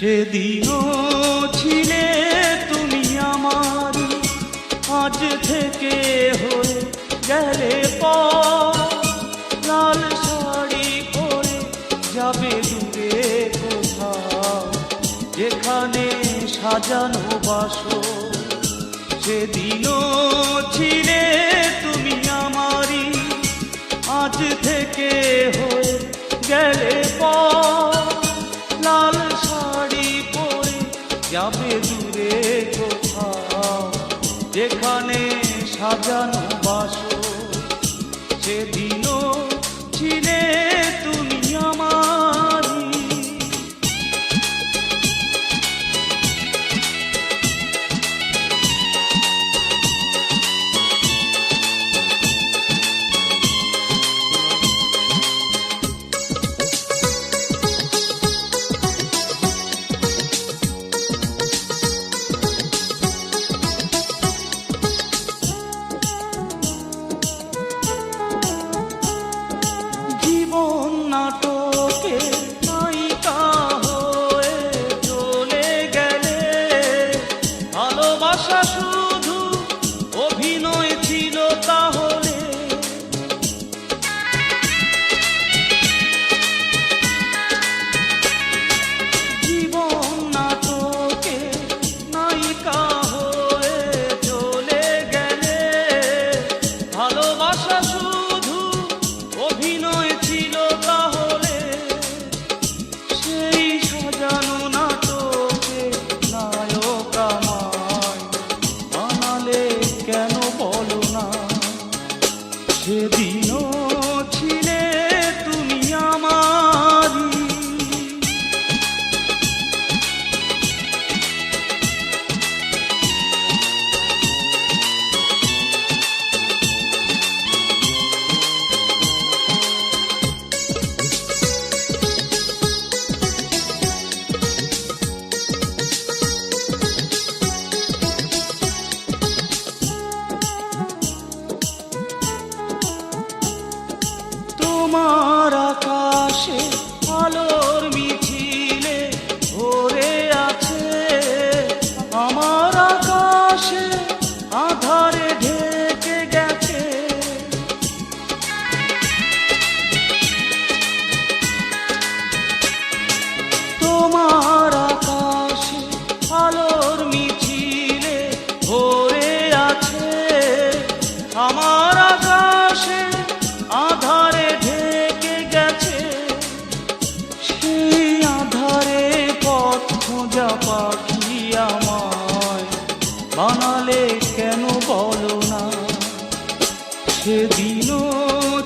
সেদিনও ছিলে তুমি আমার, আজ থেকে হয়ে গেলে পর। লাল শাড়ি পরে যাবে দূরে কোথাও, যেখানে সাজানো বাসর। সেদিনও ছিলে তুমি আমারই, আজ থেকে হয়ে গেলে পর। লাল শাড়ি পরে যাবে দূরে কোথাও, যেখানে সাজানো বাসর। সেদিনও ছিলে তুমি আমারই। নাটকে নায়িকা হয়ে চলে গেলে, ভালোবাসা শুধু অভিনয় ছিল তাহলে। জীবন নাটকে নায়িকা হয়ে চলে গেলে, ভালোবাসা শুধু অভিনয় ছিল তাহলে। সেই সাজানো নাটকে নায়ক আমায় বানালে কেন বলো না। সেদিনও ছিলে তুমি আমারই। তোমার আকাশে আলোর মিছিলে ভরে আছে, আমার আকাশে আধারে ঢেকে গেছে। তোমার আকাশে আলোর মিছিলে ভরে আছে, আমার আকাশে আধারে ঢেকে গেছে। সেই আধারে পথ খোঁজা পাখি আমায় বানালে কেন বলো না। সেদিনও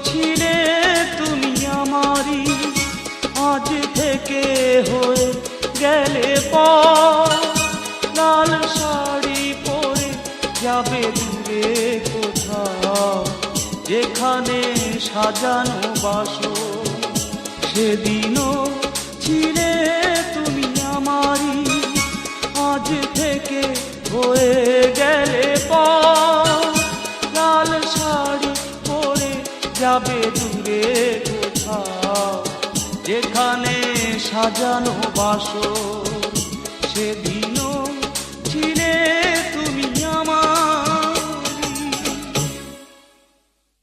ছিলে তুমি আমারই, আজ থেকে হয়ে গেলে পর। লাল শাড়ি পরে যাবে দূরে কোথাও, যেখানে সাজানো বাসর। সেদিনও ছিলে তুমি আমারই, আজ থেকে হয়ে গেলে পর। লাল শাড়ি পরে যাবে দূরে কোথাও, যেখানে সাজানো বাসর। সেদিন